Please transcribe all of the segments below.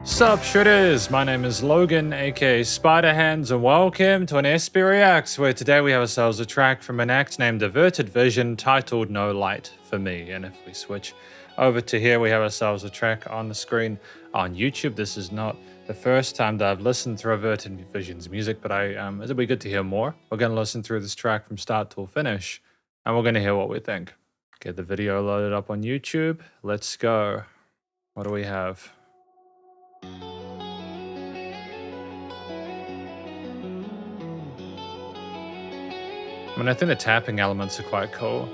Sup Shredders, my name is Logan aka Spiderhands and welcome to an SB Reacts where today we have ourselves a track from an act named AvertedVision titled No Light for Me. And if we switch over to here we have ourselves a track on the screen on YouTube. This is not the first time that I've listened through AvertedVision's music, but it'll be good to hear more. We're going to listen through this track from start till finish and we're going to hear what we think. Get the video loaded up on YouTube. Let's go. What do we have? I mean, I think the tapping elements are quite cool.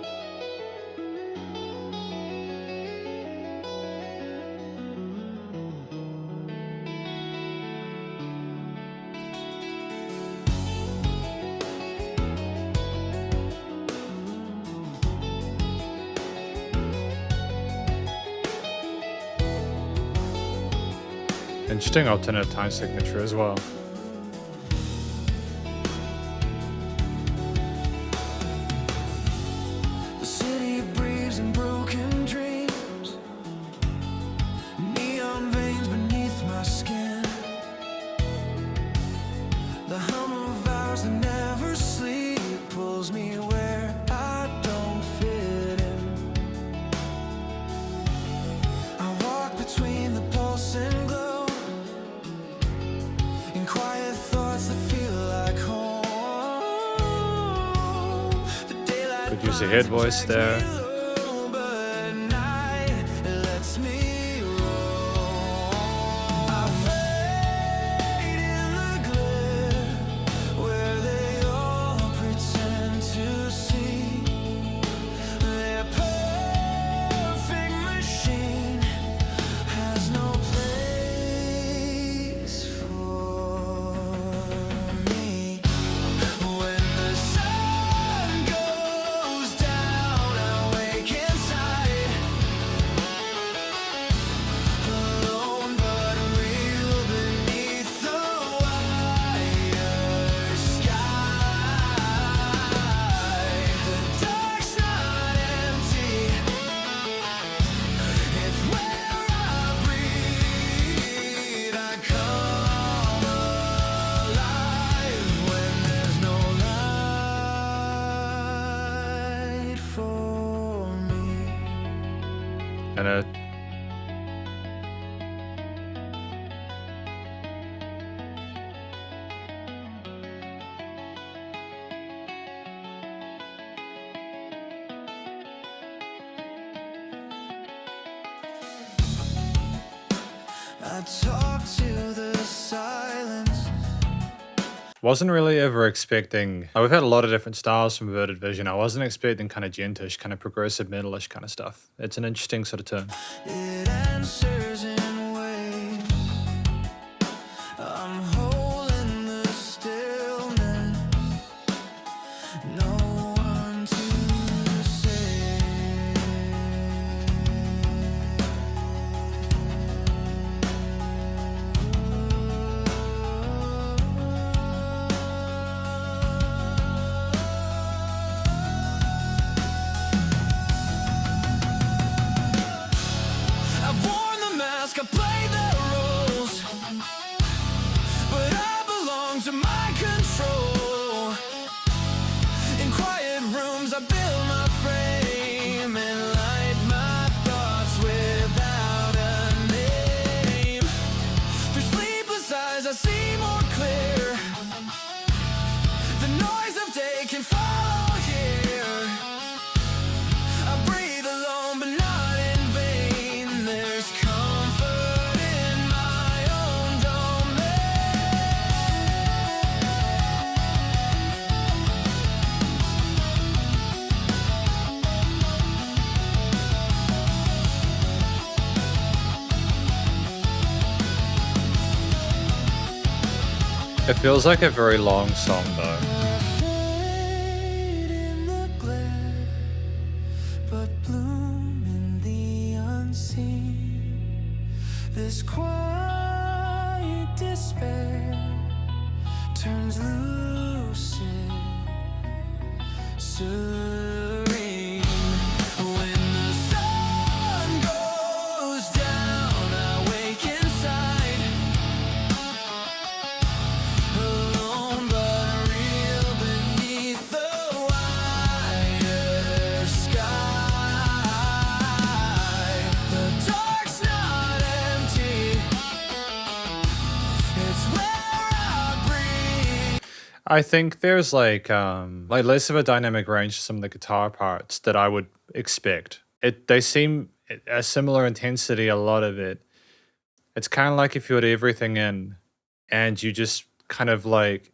Interesting alternate time signature as well. Could use a head voice there. And I talk to the silence. Wasn't really ever expecting. We've had a lot of different styles from AvertedVision. I wasn't expecting kind of gentish, kind of progressive metalish kind of stuff. It's an interesting sort of turn. It answers in waves. I'm holding the stillness. No one to say. I play the rules, but I belong to my control. In quiet rooms I build my frame and light my thoughts without a name. Through sleepless eyes I see more clear. The noise of day can follow here. I breathe alone but not in vain. There's It feels like a very long song though. This quiet despair turns lucid, serene. When the sun goes down, I wake inside. I think there's like less of a dynamic range to some of the guitar parts that I would expect. They seem a similar intensity, a lot of it. It's kind of like if you had everything in and you just kind of like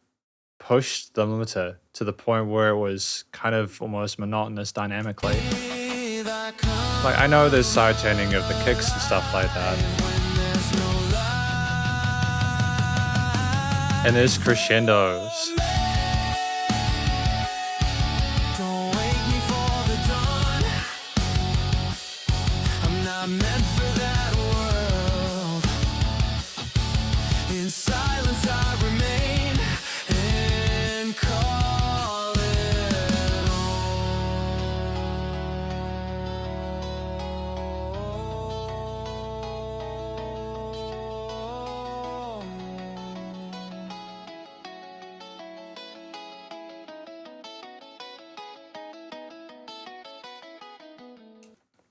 pushed the limiter to the point where it was kind of almost monotonous dynamically. Like I know there's sidechaining of the kicks and stuff like that. And there's crescendos.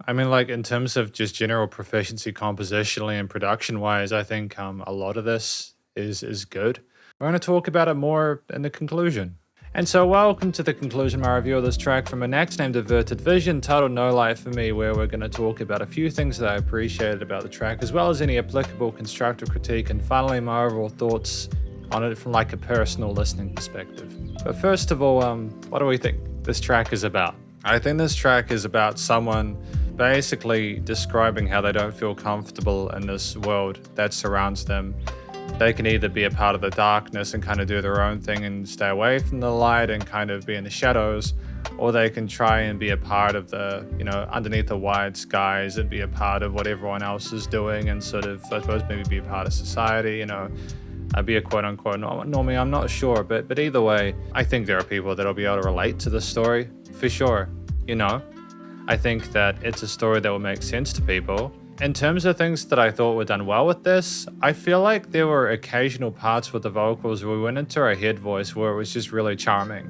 I mean, like in terms of just general proficiency compositionally and production wise, I think a lot of this is good. We're going to talk about it more in the conclusion. And so, welcome to the conclusion of my review of this track from an act named AvertedVision, titled No Light for Me, where we're going to talk about a few things that I appreciated about the track, as well as any applicable constructive critique, and finally my overall thoughts on it from like a personal listening perspective. But first of all, what do we think this track is about? I think this track is about someone basically describing how they don't feel comfortable in this world that surrounds them. They can either be a part of the darkness and kind of do their own thing and stay away from the light and kind of be in the shadows, or they can try and be a part of the, underneath the wide skies and be a part of what everyone else is doing and sort of, I suppose, maybe be a part of society, be a quote unquote normie. I'm not sure, but either way, I think there are people that'll be able to relate to this story for sure. I think that it's a story that will make sense to people. In terms of things that I thought were done well with this, I feel like there were occasional parts with the vocals where we went into our head voice where it was just really charming.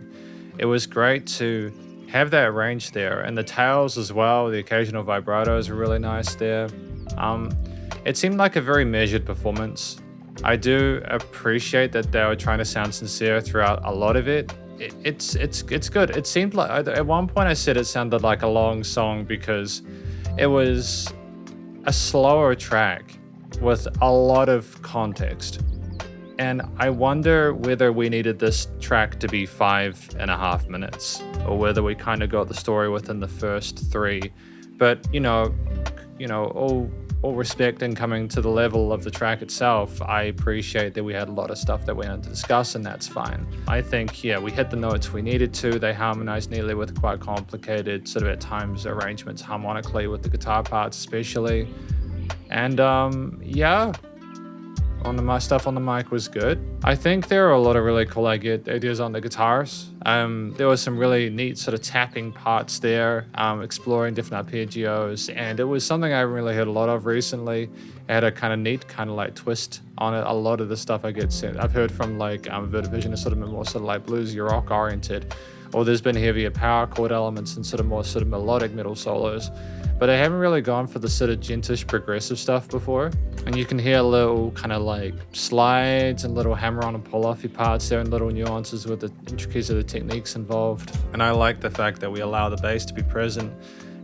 It was great to have that range there, and the tails as well, the occasional vibratos were really nice there. It seemed like a very measured performance. I do appreciate that they were trying to sound sincere throughout a lot of it. It's good. It seemed like at one point I said it sounded like a long song because it was a slower track with a lot of context. And I wonder whether we needed this track to be 5.5 minutes, or whether we kind of got the story within the first 3. But all respect and coming to the level of the track itself, I appreciate that we had a lot of stuff that we wanted to discuss, and that's fine. I think, we hit the notes we needed to. They harmonized neatly with quite complicated, sort of at times, arrangements harmonically with the guitar parts especially. And my stuff on the mic was good. I think there are a lot of really cool ideas on the guitars. There was some really neat sort of tapping parts there, exploring different arpeggios, and it was something I haven't really heard a lot of recently. It had a kind of neat kind of like twist on it. A lot of the stuff I've heard from like AvertedVision is sort of more sort of like bluesy rock oriented, or there's been heavier power chord elements and sort of more sort of melodic metal solos. But I haven't really gone for the sort of gentish progressive stuff before. And you can hear little kind of like slides and little hammer on and pull offy parts there, and little nuances with the intricacies of the techniques involved. And I like the fact that we allow the bass to be present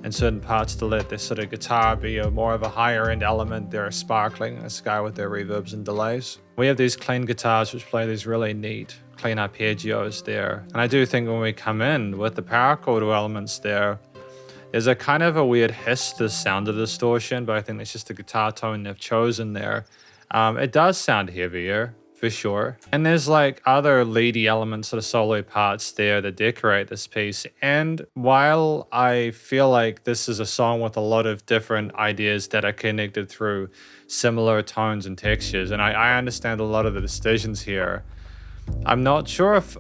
in certain parts to let this sort of guitar be more of a higher end element. They're sparkling in the sky with their reverbs and delays. We have these clean guitars which play these really neat clean arpeggios there. And I do think when we come in with the power chord elements there's a kind of a weird hiss to the sound of distortion, but I think it's just the guitar tone they've chosen there. It does sound heavier, for sure. And there's like other leady elements, sort of solo parts there that decorate this piece. And while I feel like this is a song with a lot of different ideas that are connected through similar tones and textures, and I understand a lot of the decisions here, I'm not sure if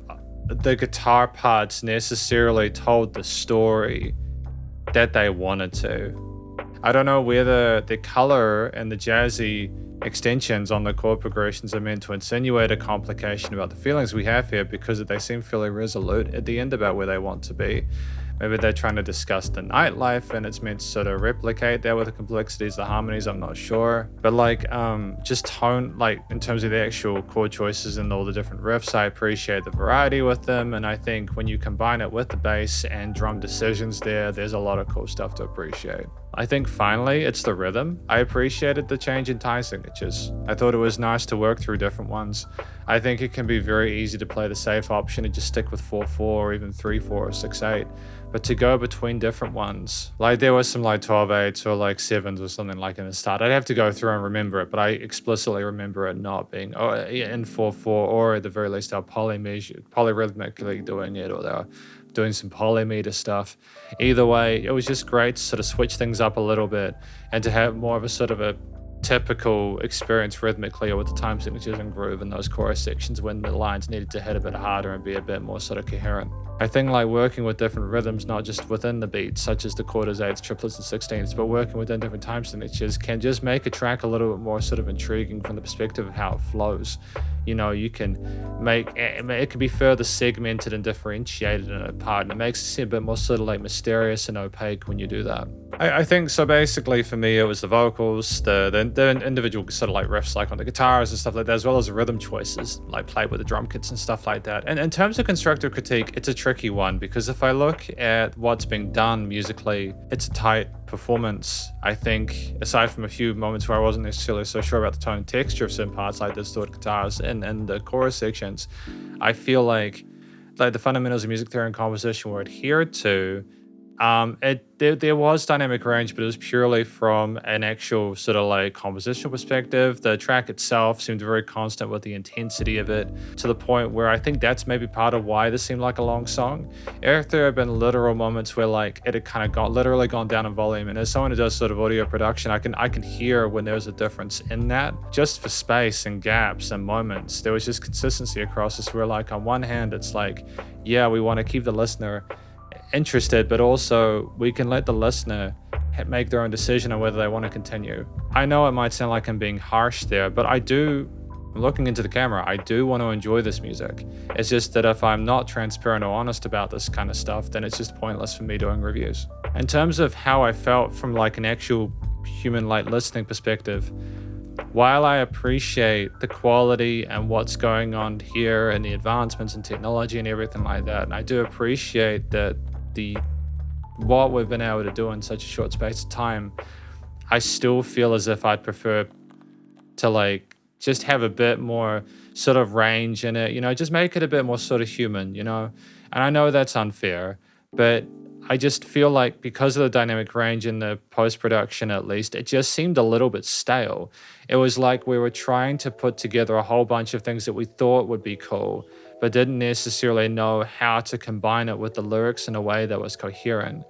the guitar parts necessarily told the story that they wanted to. I don't know whether the color and the jazzy extensions on the chord progressions are meant to insinuate a complication about the feelings we have here, because they seem fairly resolute at the end about where they want to be. Maybe they're trying to discuss the nightlife and it's meant to sort of replicate that with the complexities, the harmonies, I'm not sure. But like just tone, like in terms of the actual chord choices and all the different riffs, I appreciate the variety with them. And I think when you combine it with the bass and drum decisions there's a lot of cool stuff to appreciate. I think finally it's the rhythm. I appreciated the change in time signatures. I thought it was nice to work through different ones. I think it can be very easy to play the safe option and just stick with 4/4 or even 3/4 or 6/8. But to go between different ones, like there was some like 12/8s or like 7s or something like in the start. I'd have to go through and remember it, but I explicitly remember it not being in 4/4, or at the very least they're polyrhythmically doing it, or they're doing some polymeter stuff. Either way, it was just great to sort of switch things up a little bit and to have more of a sort of a typical experience rhythmically or with the time signatures and groove in those chorus sections when the lines needed to hit a bit harder and be a bit more sort of coherent. I think like working with different rhythms, not just within the beats, such as the quarters, eighths, triplets, and 16ths, but working within different time signatures can just make a track a little bit more sort of intriguing from the perspective of how it flows. You know, you can make it can be further segmented and differentiated and apart, and it makes it seem a bit more sort of like mysterious and opaque when you do that. I think so. Basically, for me, it was the vocals, the individual sort of like riffs, like on the guitars and stuff like that, as well as the rhythm choices, like played with the drum kits and stuff like that. And in terms of constructive critique, it's a tricky one because if I look at what's being done musically, it's a tight performance. I think, aside from a few moments where I wasn't necessarily so sure about the tone and texture of certain parts, like the distorted guitars and the chorus sections, I feel like the fundamentals of music theory and composition were adhered to. There was dynamic range, but it was purely from an actual sort of like compositional perspective. The track itself seemed very constant with the intensity of it, to the point where I think that's maybe part of why this seemed like a long song. If there have been literal moments where like it had kind of literally gone down in volume, and as someone who does sort of audio production, I can hear when there's a difference in that. Just for space and gaps and moments, there was just consistency across this where like on one hand it's like, yeah, we want to keep the listener interested, but also we can let the listener make their own decision on whether they want to continue. I know it might sound like I'm being harsh there, but I'm looking into the camera, I do want to enjoy this music. It's just that if I'm not transparent or honest about this kind of stuff, then it's just pointless for me doing reviews. In terms of how I felt from like an actual human like listening perspective, while I appreciate the quality and what's going on here and the advancements in technology and everything like that, and I do appreciate that what we've been able to do in such a short space of time, I still feel as if I'd prefer to like just have a bit more sort of range in it, you know, just make it a bit more sort of human, you know. And I know that's unfair, but I just feel like because of the dynamic range in the post-production, at least, it just seemed a little bit stale. It was like we were trying to put together a whole bunch of things that we thought would be cool, but didn't necessarily know how to combine it with the lyrics in a way that was coherent.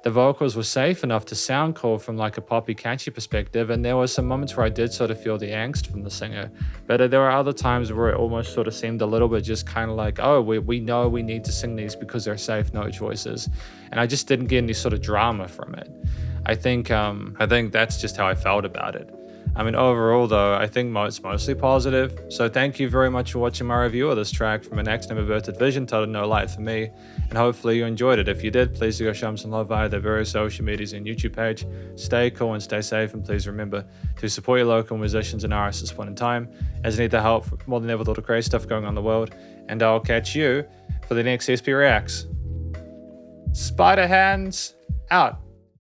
The vocals were safe enough to sound cool from like a poppy catchy perspective, and there were some moments where I did sort of feel the angst from the singer, but there were other times where it almost sort of seemed a little bit just kind of like, oh, we know we need to sing these because they're safe note choices, and I just didn't get any sort of drama from it. I think that's just how I felt about it. I mean, overall though, I think it's mostly positive. So thank you very much for watching my review of this track from an acts named AvertedVision titled No Light for Me, and hopefully you enjoyed it. If you did, please do go show them some love via their various social medias and YouTube page. Stay cool and stay safe, and please remember to support your local musicians and artists at this point in time, as they need the help more than ever with all the crazy stuff going on in the world. And I'll catch you for the next SP Reacts. Spiderhands out.